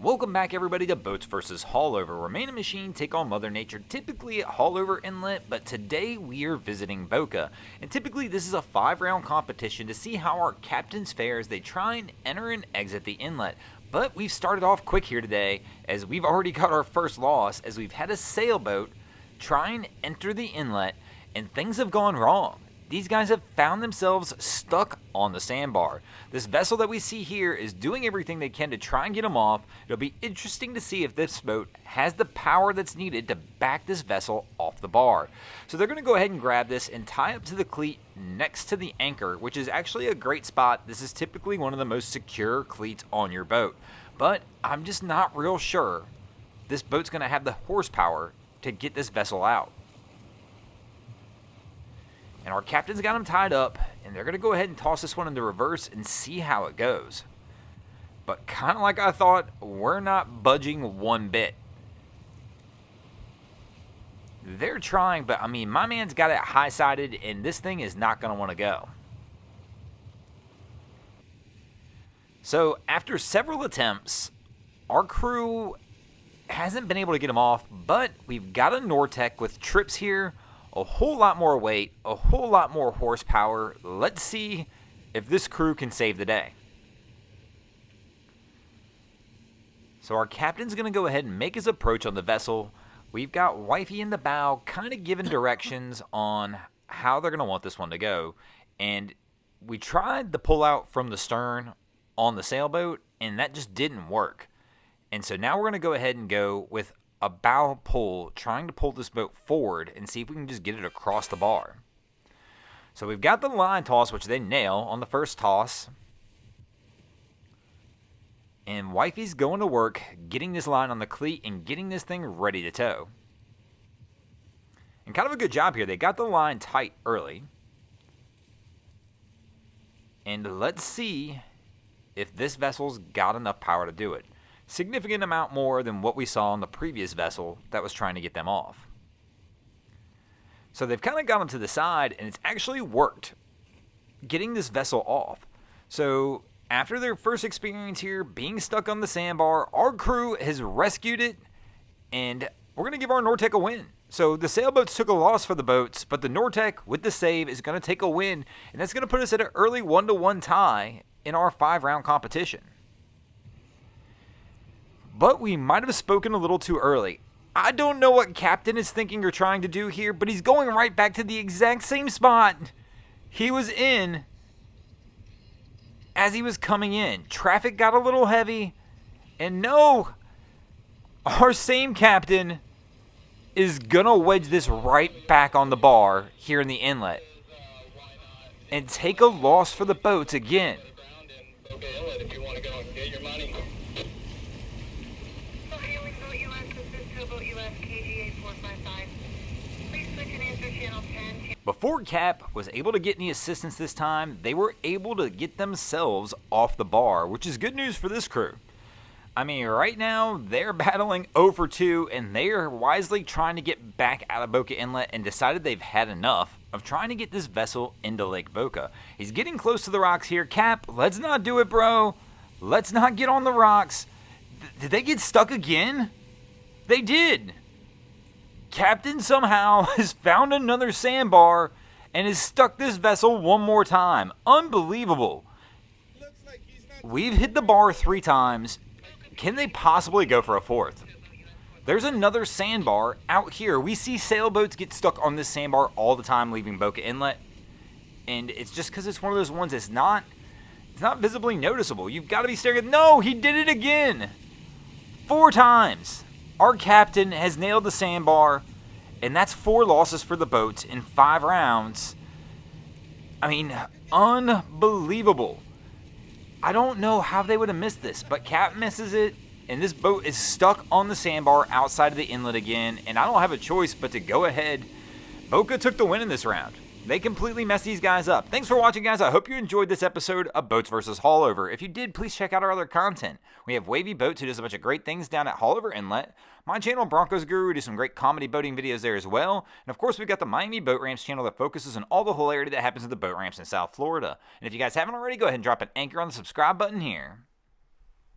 Welcome back everybody to Boats vs. Haulover, where man and machine take on Mother Nature, typically at Haulover Inlet, but today we are visiting BOCA. And typically this is a 5-round competition to see how our captains fare as they try and enter and exit the inlet. But we've started off quick here today, as we've already got our first loss, as we've had a sailboat try and enter the inlet, and things have gone wrong. These guys have found themselves stuck on the sandbar. This vessel that we see here is doing everything they can to try and get them off. It'll be interesting to see if this boat has the power that's needed to back this vessel off the bar. So they're going to go ahead and grab this and tie up to the cleat next to the anchor, which is actually a great spot. This is typically one of the most secure cleats on your boat. But I'm just not real sure this boat's going to have the horsepower to get this vessel out. And our captain's got them tied up, and they're going to go ahead and toss this one into reverse and see how it goes. But kind of like I thought, we're not budging one bit. They're trying, but I mean, my man's got it high-sided, and this thing is not going to want to go. So after several attempts, our crew hasn't been able to get him off, but we've got a Nortec with trips here, a whole lot more weight, a whole lot more horsepower. Let's see if this crew can save the day. So our captain's going to go ahead and make his approach on the vessel. We've got Wifey in the bow kind of giving directions on how they're going to want this one to go. And we tried the pull out from the stern on the sailboat, and that just didn't work. And so now we're going to go ahead and go with a bow pull, trying to pull this boat forward and see if we can just get it across the bar. So we've got the line toss, which they nail on the first toss. And Wifey's going to work getting this line on the cleat and getting this thing ready to tow. And kind of a good job here. They got the line tight early. And let's see if this vessel's got enough power to do it. Significant amount more than what we saw on the previous vessel that was trying to get them off. So they've kind of got them to the side, and it's actually worked getting this vessel off. So after their first experience here being stuck on the sandbar, our crew has rescued it, and we're going to give our Nortec a win. So the sailboats took a loss for the boats, but the Nortec with the save is going to take a win, and that's going to put us at an early 1-1 tie in our 5-round competition. But we might have spoken a little too early. I don't know what Captain is thinking or trying to do here, but he's going right back to the exact same spot he was in as he was coming in. Traffic got a little heavy, and no, our same Captain is going to wedge this right back on the bar here in the inlet and take a loss for the boats again. Before Cap was able to get any assistance this time, they were able to get themselves off the bar, which is good news for this crew. I mean, right now, they're battling 0 for 2, and they are wisely trying to get back out of BOCA Inlet and decided they've had enough of trying to get this vessel into Lake BOCA. He's getting close to the rocks here. Cap, let's not do it, bro. Let's not get on the rocks. Did they get stuck again? They did. Captain somehow has found another sandbar and has stuck this vessel one more time. Unbelievable. We've hit the bar 3 times. Can they possibly go for a 4th? There's another sandbar out here. We see sailboats get stuck on this sandbar all the time leaving BOCA Inlet. And it's just because it's one of those ones that's not visibly noticeable. You've got to be staring at... No, he did it again. 4 times. Our captain has nailed the sandbar, and that's 4 losses for the boats in 5 rounds. I mean, unbelievable. I don't know how they would have missed this, but Cap misses it, and this boat is stuck on the sandbar outside of the inlet again, and I don't have a choice but to go ahead. BOCA took the win in this round. They completely messed these guys up. Thanks for watching, guys. I hope you enjoyed this episode of Boats vs. Haulover. If you did, please check out our other content. We have Wavy Boats, who does a bunch of great things down at Haulover Inlet. My channel, Broncos Guru, who does some great comedy boating videos there as well. And of course, we've got the Miami Boat Ramps channel that focuses on all the hilarity that happens at the boat ramps in South Florida. And if you guys haven't already, go ahead and drop an anchor on the subscribe button here.